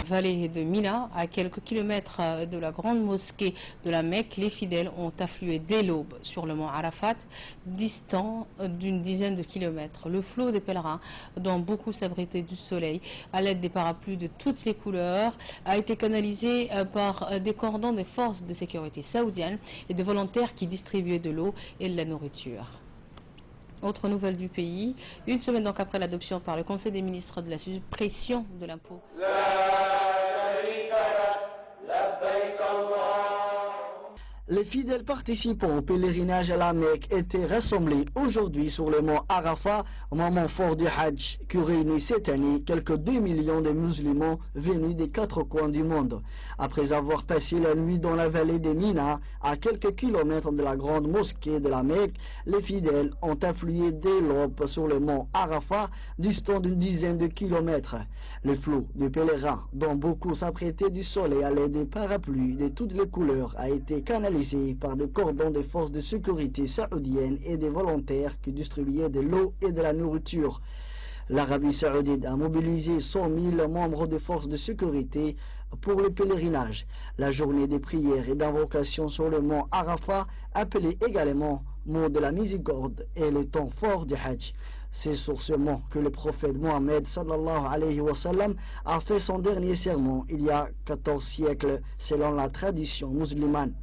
vallée de Mina, à quelques kilomètres de la grande mosquée de la Mecque, les fidèles ont afflué dès l'aube sur le mont Arafat, distant d'une dizaine de kilomètres. Le flot des pèlerins, dont beaucoup s'abritaient du soleil, à l'aide des parapluies de toutes les couleurs, a été canalisé par des cordons des forces de sécurité saoudiennes et de volontaires qui distribuaient de l'eau et de la nourriture. Autre nouvelle du pays, une semaine donc après l'adoption par le Conseil des ministres de la suppression de l'impôt. Les fidèles participants au pèlerinage à la Mecque étaient rassemblés aujourd'hui sur le mont Arafat, moment fort du Hajj, qui réunit cette année quelques 2 millions de musulmans venus des 4 coins du monde. Après avoir passé la nuit dans la vallée de Mina, à quelques kilomètres de la grande mosquée de la Mecque, les fidèles ont afflué dès l'aube sur le mont Arafat, distant d'une dizaine de kilomètres. Le flot de pèlerins, dont beaucoup s'apprêtaient du soleil à l'aide des parapluies de toutes les couleurs, a été canalisé par des cordons des forces de sécurité saoudiennes et des volontaires qui distribuaient de l'eau et de la nourriture. L'Arabie saoudite a mobilisé 100 000 membres de forces de sécurité pour le pèlerinage. La journée des prières et d'invocation sur le mont Arafat, appelée également mont de la miséricorde, est le temps fort du Hajj. C'est sur ce mont que le prophète Mohammed sallallahu alayhi wa sallam a fait son dernier sermon il y a 14 siècles selon la tradition musulmane.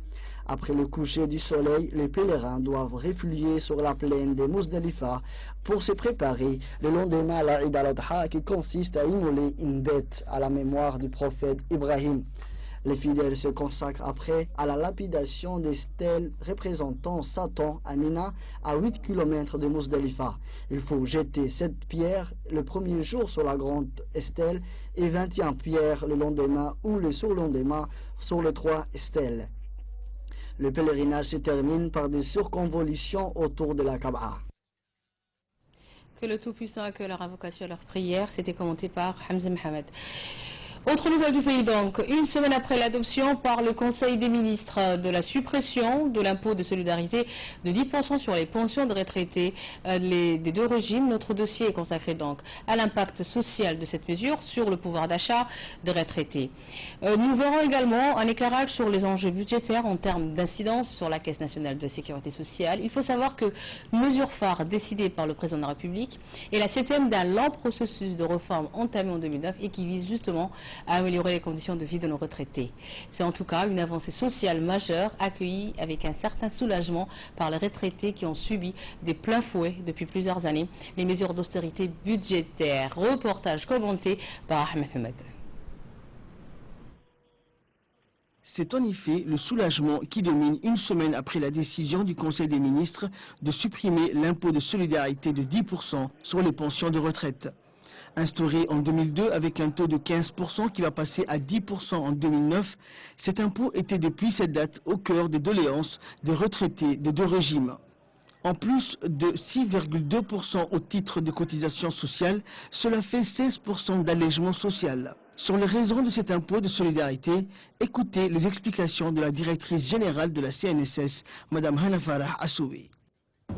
Après le coucher du soleil, les pèlerins doivent refluer sur la plaine de Muzdalifa pour se préparer le lendemain à la Eid al-Adha qui consiste à immoler une bête à la mémoire du prophète Ibrahim. Les fidèles se consacrent après à la lapidation des stèles représentant Satan à Mina, à 8 km de Muzdalifa. Il faut jeter 7 pierres le premier jour sur la grande stèle et 21 pierres le lendemain ou le surlendemain sur les 3 stèles. Le pèlerinage se termine par des circonvolutions autour de la Kaaba. Que le Tout-Puissant accueille leur invocation et leur prière, c'était commenté par Hamza Mohamed. Autre nouvelle du pays donc, une semaine après l'adoption par le Conseil des ministres de la suppression de l'impôt de solidarité de 10% sur les pensions de retraités des 2 régimes, notre dossier est consacré donc à l'impact social de cette mesure sur le pouvoir d'achat des retraités. Nous verrons également un éclairage sur les enjeux budgétaires en termes d'incidence sur la Caisse nationale de sécurité sociale. Il faut savoir que mesure phare décidée par le président de la République est la 7e d'un lent processus de réforme entamé en 2009 et qui vise justement à améliorer les conditions de vie de nos retraités. C'est en tout cas une avancée sociale majeure accueillie avec un certain soulagement par les retraités qui ont subi des pleins fouets depuis plusieurs années les mesures d'austérité budgétaire. Reportage commenté par Ahmed Ahmed. C'est en effet le soulagement qui domine une semaine après la décision du Conseil des ministres de supprimer l'impôt de solidarité de 10% sur les pensions de retraite. Instauré en 2002 avec un taux de 15% qui va passer à 10% en 2009, cet impôt était depuis cette date au cœur des doléances des retraités de 2 régimes. En plus de 6,2% au titre de cotisation sociale, cela fait 16% d'allègement social. Sur les raisons de cet impôt de solidarité, écoutez les explications de la directrice générale de la CNSS, Mme Hana Farah Assoubi.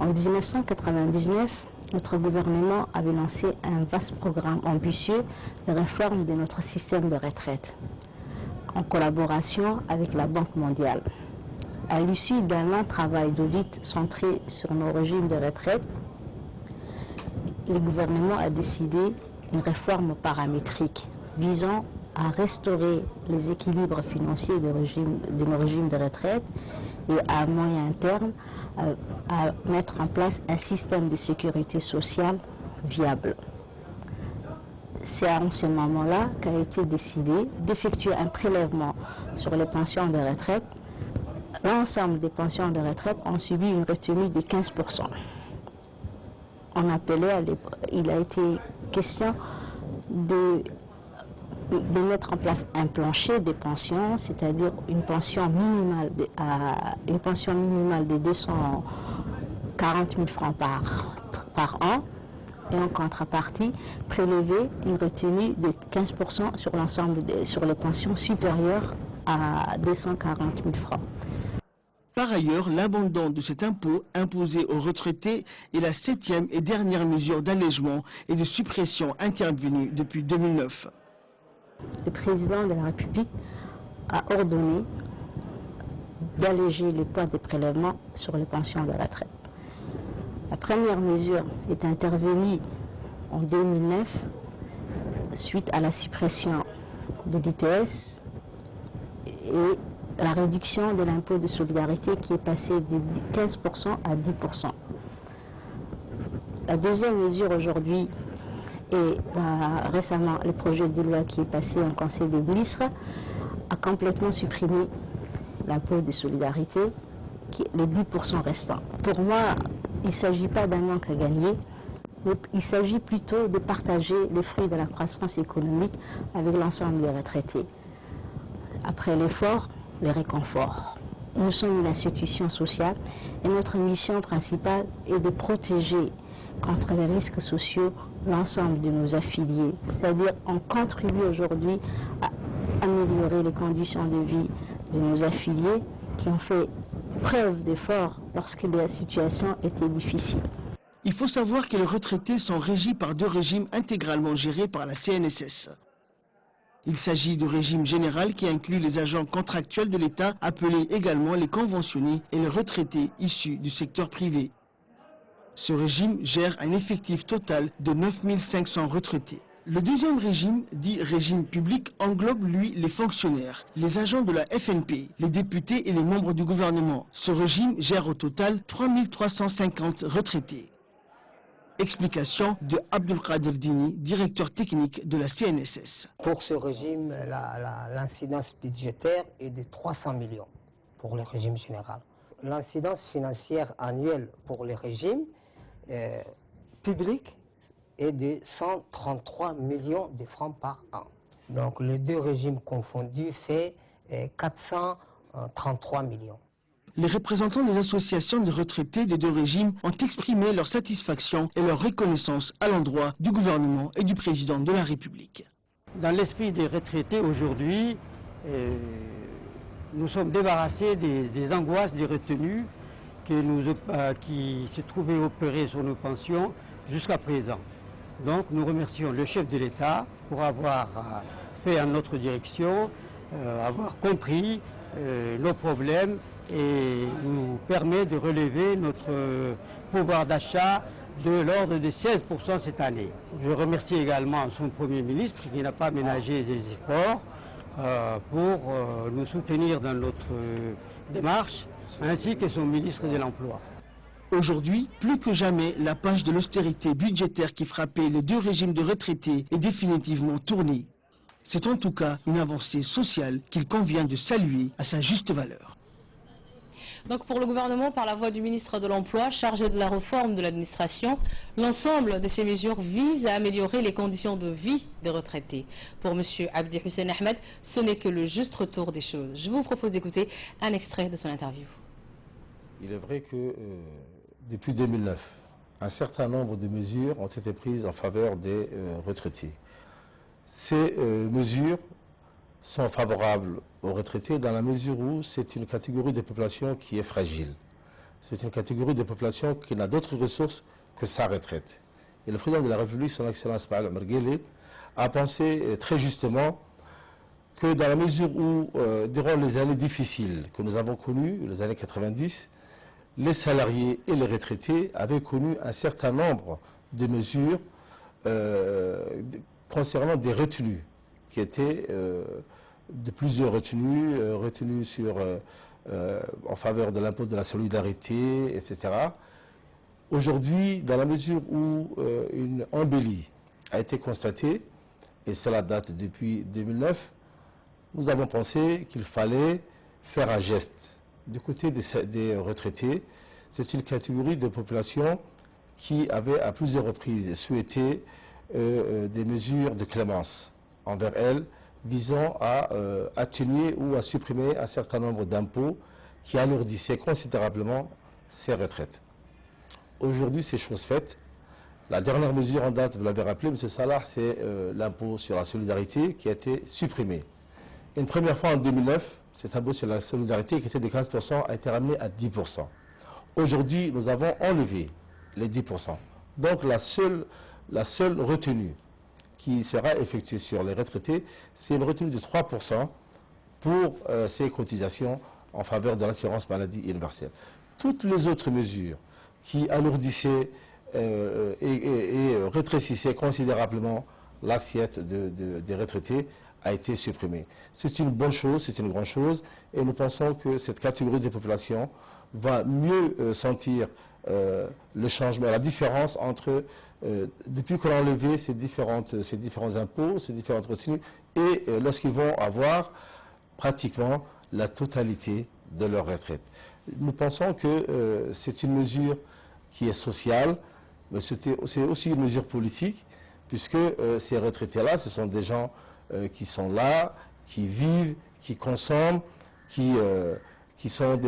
En 1999, notre gouvernement avait lancé un vaste programme ambitieux de réforme de notre système de retraite, en collaboration avec la Banque mondiale. À l'issue d'un long travail d'audit centré sur nos régimes de retraite, le gouvernement a décidé une réforme paramétrique visant à restaurer les équilibres financiers de nos régimes de retraite et à moyen terme à mettre en place un système de sécurité sociale viable. C'est à ce moment-là qu'a été décidé d'effectuer un prélèvement sur les pensions de retraite. L'ensemble des pensions de retraite ont subi une retenue de 15%. Il a été question de mettre en place un plancher de pension, c'est-à-dire une pension minimale de 240 000 francs par an, et en contrepartie, prélever une retenue de 15% sur l'ensemble sur les pensions supérieures à 240 000 francs. Par ailleurs, l'abandon de cet impôt imposé aux retraités est la 7e et dernière mesure d'allègement et de suppression intervenue depuis 2009. Le président de la République a ordonné d'alléger les poids des prélèvements sur les pensions de retraite. La première mesure est intervenue en 2009 suite à la suppression de l'ITS et la réduction de l'impôt de solidarité qui est passé de 15% à 10%. La deuxième mesure aujourd'hui et récemment le projet de loi qui est passé en Conseil des ministres a complètement supprimé l'impôt de solidarité, les 10% restants. Pour moi, il ne s'agit pas d'un manque à gagner, mais il s'agit plutôt de partager les fruits de la croissance économique avec l'ensemble des retraités. Après l'effort, les réconforts. Nous sommes une institution sociale et notre mission principale est de protéger contre les risques sociaux l'ensemble de nos affiliés. C'est-à-dire on contribue aujourd'hui à améliorer les conditions de vie de nos affiliés qui ont fait preuve d'effort lorsque la situation était difficile. Il faut savoir que les retraités sont régis par deux régimes intégralement gérés par la CNSS. Il s'agit du régime général qui inclut les agents contractuels de l'État, appelés également les conventionnés, et les retraités issus du secteur privé. Ce régime gère un effectif total de 9 500 retraités. Le deuxième régime, dit régime public, englobe, lui, les fonctionnaires, les agents de la FNP, les députés et les membres du gouvernement. Ce régime gère au total 3 350 retraités. Explication de Abdulkader Dini, directeur technique de la CNSS. Pour ce régime, l'incidence budgétaire est de 300 millions pour le régime général. L'incidence financière annuelle pour le régime public est de 133 millions de francs par an. Donc les deux régimes confondus fait 433 millions. Les représentants des associations de retraités des deux régimes ont exprimé leur satisfaction et leur reconnaissance à l'endroit du gouvernement et du président de la République. Dans l'esprit des retraités aujourd'hui, nous sommes débarrassés des angoisses, des retenues qui se trouvaient opérées sur nos pensions jusqu'à présent. Donc nous remercions le chef de l'État pour avoir fait en notre direction, avoir compris nos problèmes et nous permet de relever notre pouvoir d'achat de l'ordre de 16% cette année. Je remercie également son Premier ministre qui n'a pas ménagé des efforts pour nous soutenir dans notre démarche, ainsi que son ministre de l'Emploi. Aujourd'hui, plus que jamais, la page de l'austérité budgétaire qui frappait les deux régimes de retraités est définitivement tournée. C'est en tout cas une avancée sociale qu'il convient de saluer à sa juste valeur. Donc pour le gouvernement, par la voix du ministre de l'Emploi, chargé de la réforme de l'administration, l'ensemble de ces mesures vise à améliorer les conditions de vie des retraités. Pour M. Abdi Hussein Ahmed, ce n'est que le juste retour des choses. Je vous propose d'écouter un extrait de son interview. Il est vrai que depuis 2009, un certain nombre de mesures ont été prises en faveur des retraités. Ces mesures sont favorables aux retraités dans la mesure où c'est une catégorie de population qui est fragile. C'est une catégorie de population qui n'a d'autres ressources que sa retraite. Et le président de la République, son Excellence Ismaël Omar Guelleh, a pensé très justement que dans la mesure où, durant les années difficiles que nous avons connues, les années 90, les salariés et les retraités avaient connu un certain nombre de mesures concernant des retenues qui étaient de plusieurs retenues, en faveur de l'impôt de la solidarité, etc. Aujourd'hui, dans la mesure où une embellie a été constatée, et cela date depuis 2009, nous avons pensé qu'il fallait faire un geste. Du côté des retraités, c'est une catégorie de population qui avait à plusieurs reprises souhaité des mesures de clémence envers elle, visant à atténuer ou à supprimer un certain nombre d'impôts qui alourdissaient considérablement ces retraites. Aujourd'hui, c'est chose faite. La dernière mesure en date, vous l'avez rappelé, M. Salah, c'est l'impôt sur la solidarité qui a été supprimé. Une première fois en 2009, cet impôt sur la solidarité qui était de 15% a été ramené à 10%. Aujourd'hui, nous avons enlevé les 10%. Donc la seule retenue qui sera effectuée sur les retraités, c'est une retenue de 3% pour ces cotisations en faveur de l'assurance maladie universelle. Toutes les autres mesures qui alourdissaient et rétrécissaient considérablement l'assiette des retraités a été supprimée. C'est une bonne chose, c'est une grande chose, et nous pensons que cette catégorie de population va mieux sentir le changement, la différence entre, depuis qu'on a enlevé ces différents impôts, ces différentes retenues, et lorsqu'ils vont avoir pratiquement la totalité de leur retraite. Nous pensons que c'est une mesure qui est sociale, mais c'est aussi une mesure politique, puisque ces retraités-là, ce sont des gens qui sont là, qui vivent, qui consomment, qui sont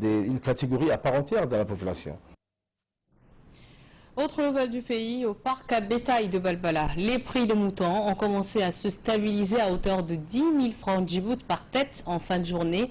une catégorie à part entière de la population. Autre nouvelle du pays, au parc à bétail de Balbala, les prix de moutons ont commencé à se stabiliser à hauteur de 10 000 francs Djibouti par tête en fin de journée.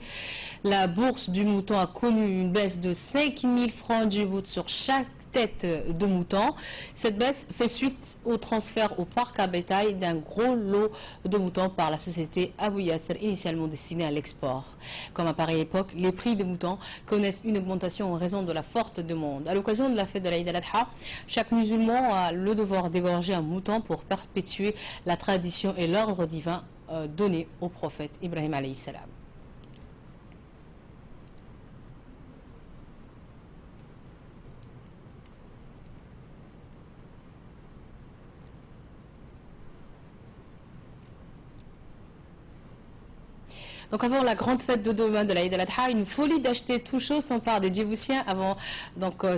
La bourse du mouton a connu une baisse de 5 000 francs Djibouti sur chaque tête de mouton. Cette baisse fait suite au transfert au parc à bétail d'un gros lot de moutons par la société Abou Yasser, initialement destinée à l'export. Comme à pareille époque, les prix des moutons connaissent une augmentation en raison de la forte demande. À l'occasion de la fête de l'Aïd al-Adha, chaque musulman a le devoir d'égorger un mouton pour perpétuer la tradition et l'ordre divin donné au prophète Ibrahim alayhi salam. Donc avant la grande fête de demain de l'Aïd al-Adha, une folie d'acheter tout chaud s'empare des Djiboutiens avant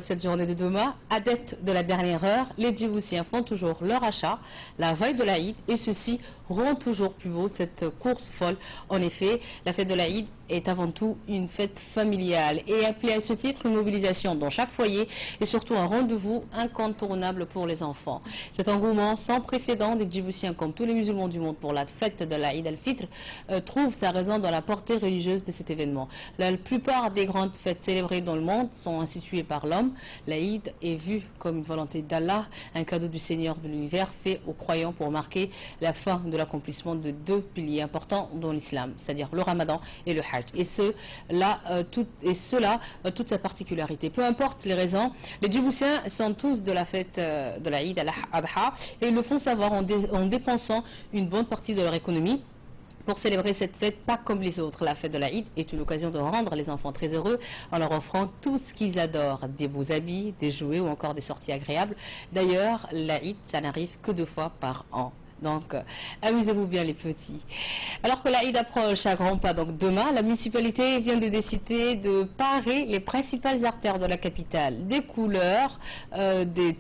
cette journée de demain. Adeptes de la dernière heure, les Djiboutiens font toujours leur achat la veille de l'Aïd et ceci rend toujours plus beau cette course folle. En effet, la fête de l'Aïd est avant tout une fête familiale et appelée à ce titre une mobilisation dans chaque foyer et surtout un rendez-vous incontournable pour les enfants. Cet engouement sans précédent des Djiboutiens comme tous les musulmans du monde pour la fête de l'Aïd al-Fitr trouve sa raison dans la portée religieuse de cet événement. La plupart des grandes fêtes célébrées dans le monde sont instituées par l'homme. L'Aïd est vu comme une volonté d'Allah, un cadeau du Seigneur de l'univers fait aux croyants pour marquer la fin de l'accomplissement de deux piliers importants dans l'islam, c'est-à-dire le Ramadan et le Hajj. Et toute sa particularité. Peu importe les raisons, les Djiboutiens sont tous de la fête de l'Aïd al-Adha et ils le font savoir en dépensant une bonne partie de leur économie pour célébrer cette fête, pas comme les autres. La fête de l'Aïd est une occasion de rendre les enfants très heureux en leur offrant tout ce qu'ils adorent, des beaux habits, des jouets ou encore des sorties agréables. D'ailleurs, l'Aïd, ça n'arrive que 2 fois par an. Donc, amusez-vous bien les petits. Alors que l'Aïd approche à grands pas, donc demain, la municipalité vient de décider de parer les principales artères de la capitale. Des couleurs,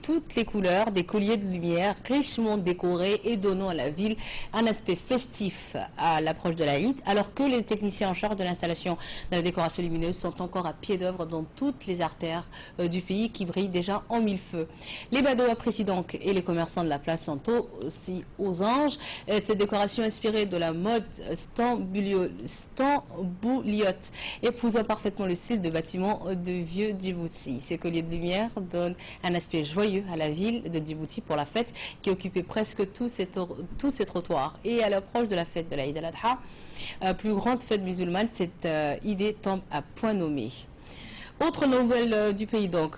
toutes les couleurs, des colliers de lumière richement décorés et donnant à la ville un aspect festif à l'approche de l'Aïd, alors que les techniciens en charge de l'installation de la décoration lumineuse sont encore à pied d'œuvre dans toutes les artères du pays qui brillent déjà en mille feux. Les badauds apprécient donc et les commerçants de la place sont aussi aux anges. Cette décoration inspirée de la mode stambouliote, épousant parfaitement le style de bâtiment de vieux Djibouti. Ces colliers de lumière donnent un aspect joyeux à la ville de Djibouti pour la fête qui occupait presque tous ces trottoirs. Et à l'approche de la fête de l'Aïd al-Adha, plus grande fête musulmane, cette idée tombe à point nommé. Autre nouvelle du pays donc.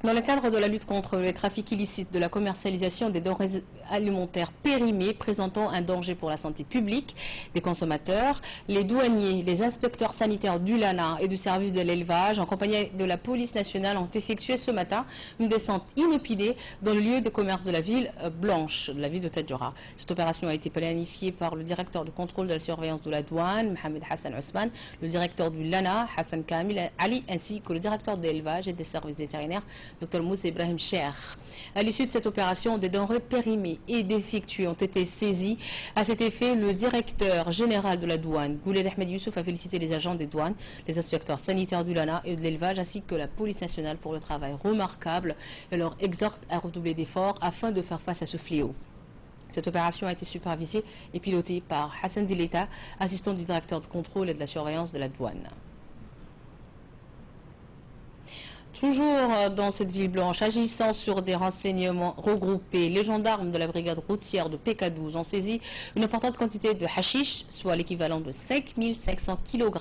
Dans le cadre de la lutte contre les trafics illicites, de la commercialisation des denrées alimentaires périmées présentant un danger pour la santé publique des consommateurs, les douaniers, les inspecteurs sanitaires du LANA et du service de l'élevage, en compagnie de la police nationale, ont effectué ce matin une descente inopinée dans le lieu de commerce de la ville blanche, de la ville de Tadjoura. Cette opération a été planifiée par le directeur de contrôle de la surveillance de la douane, Mohamed Hassan Ousmane, le directeur du LANA, Hassan Kamil Ali, ainsi que le directeur de l'élevage et des services vétérinaires, Dr Moussa Ibrahim Cher. À l'issue de cette opération, des denrées périmées et défectuées ont été saisies. À cet effet, le directeur général de la douane, Gouled Ahmed Youssouf, a félicité les agents des douanes, les inspecteurs sanitaires du LANA et de l'élevage, ainsi que la police nationale pour le travail remarquable et leur exhorte à redoubler d'efforts afin de faire face à ce fléau. Cette opération a été supervisée et pilotée par Hassan Dileta, assistant du directeur de contrôle et de la surveillance de la douane. Toujours dans cette ville blanche, agissant sur des renseignements regroupés, les gendarmes de la brigade routière de PK12 ont saisi une importante quantité de hashish, soit l'équivalent de 5500 kg.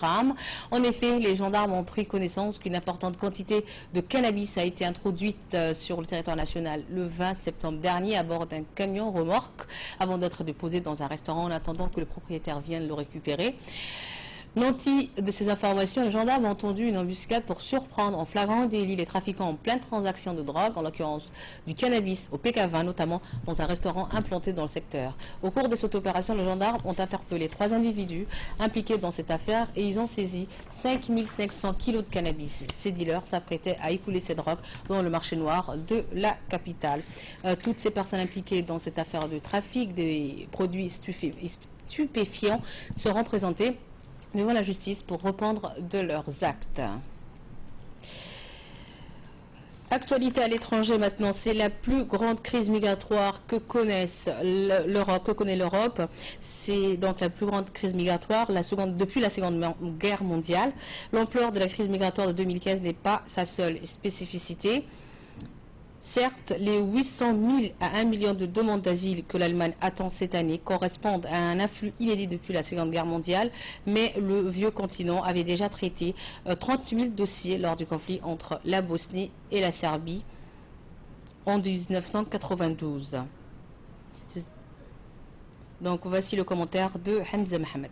En effet, les gendarmes ont pris connaissance qu'une importante quantité de cannabis a été introduite sur le territoire national le 20 septembre dernier à bord d'un camion remorque avant d'être déposé dans un restaurant en attendant que le propriétaire vienne le récupérer. Nanti de ces informations, les gendarmes ont tendu une embuscade pour surprendre en flagrant délit les trafiquants en pleine transaction de drogue, en l'occurrence du cannabis au PK20, notamment dans un restaurant implanté dans le secteur. Au cours de cette opération, les gendarmes ont interpellé 3 individus impliqués dans cette affaire et ils ont saisi 5500 kg de cannabis. Ces dealers s'apprêtaient à écouler ces drogues dans le marché noir de la capitale. Toutes ces personnes impliquées dans cette affaire de trafic des produits stupéfiants seront présentées devant la justice pour répondre de leurs actes. Actualité à l'étranger maintenant, c'est la plus grande crise migratoire que connaît l'Europe. C'est donc la plus grande crise migratoire depuis la Seconde Guerre mondiale. L'ampleur de la crise migratoire de 2015 n'est pas sa seule spécificité. Certes, les 800 000 à 1 million de demandes d'asile que l'Allemagne attend cette année correspondent à un afflux inédit depuis la Seconde Guerre mondiale, mais le vieux continent avait déjà traité 30 000 dossiers lors du conflit entre la Bosnie et la Serbie en 1992. Donc voici le commentaire de Hamza Mohamed.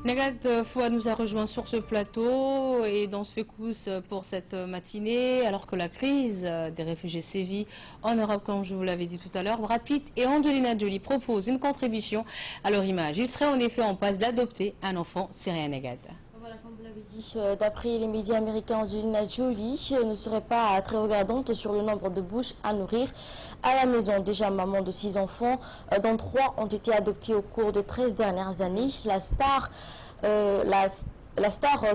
Nagad Fouad nous a rejoint sur ce plateau et dans ce focus pour cette matinée, alors que la crise des réfugiés sévit en Europe, comme je vous l'avais dit tout à l'heure. Brad Pitt et Angelina Jolie proposent une contribution à leur image. Ils seraient en effet en passe d'adopter un enfant syrien. Nagad. Voilà, comme vous l'avez dit, d'après les médias américains, Angelina Jolie ne serait pas très regardante sur le nombre de bouches à nourrir à la maison. Déjà maman de 6 enfants, dont 3 ont été adoptés au cours des 13 dernières années. La star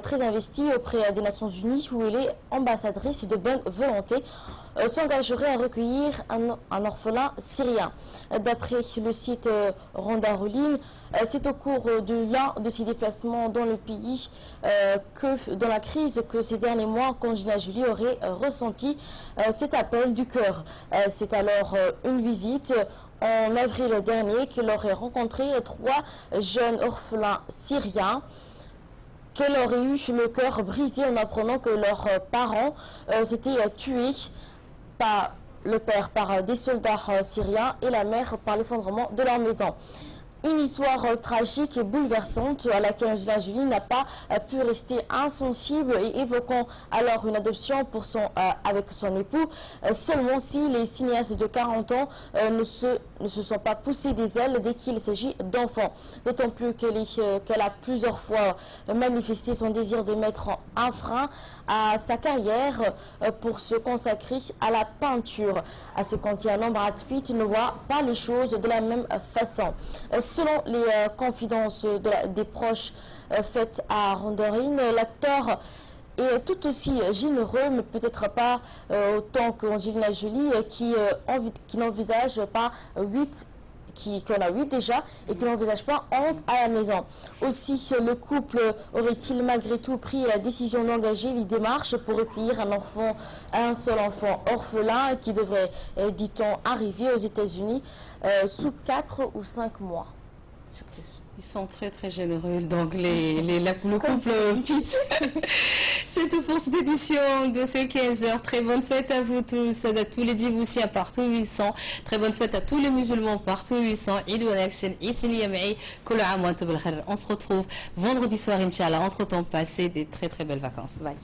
très investie auprès des Nations Unies, où elle est ambassadrice de bonne volonté, s'engagerait à recueillir un orphelin syrien. D'après le site Randa Rolling, c'est au cours de l'un de ses déplacements dans le pays dans la crise que ces derniers mois, qu'Angelina Jolie aurait ressenti cet appel du cœur. C'est alors une visite en avril dernier qu'elle aurait rencontré 3 jeunes orphelins syriens, qu'elle aurait eu le cœur brisé en apprenant que leurs parents s'étaient tués, le père par des soldats syriens et la mère par l'effondrement de leur maison. Une histoire tragique et bouleversante à laquelle Angelina Jolie n'a pas pu rester insensible et évoquant alors une adoption avec son époux, seulement si les cinéastes de 40 ans ne se sont pas poussés des ailes dès qu'il s'agit d'enfants. D'autant plus qu'elle a plusieurs fois manifesté son désir de mettre un frein à sa carrière pour se consacrer à la peinture. À ce qu'on tient, Brad Pitt ne voit pas les choses de la même façon. Selon les confidences des proches faites à Rondorin, l'acteur est tout aussi généreux, mais peut-être pas autant qu'Angelina Jolie, qui n'envisage pas 8, qui en a 8 déjà, et qui n'envisage pas 11 à la maison. Aussi, le couple aurait-il malgré tout pris la décision d'engager les démarches pour recueillir un seul enfant orphelin qui devrait, dit-on, arriver aux États-Unis sous 4 ou 5 mois. Ils sont très très généreux, donc le couple Pitt. C'est tout pour cette édition de ce 15h. Très bonne fête à vous tous, à tous les Djiboutiens partout où ils sont. Très bonne fête à tous les musulmans partout où ils sont. On se retrouve vendredi soir, Inch'Allah. Entre-temps, passez des très très belles vacances. Bye.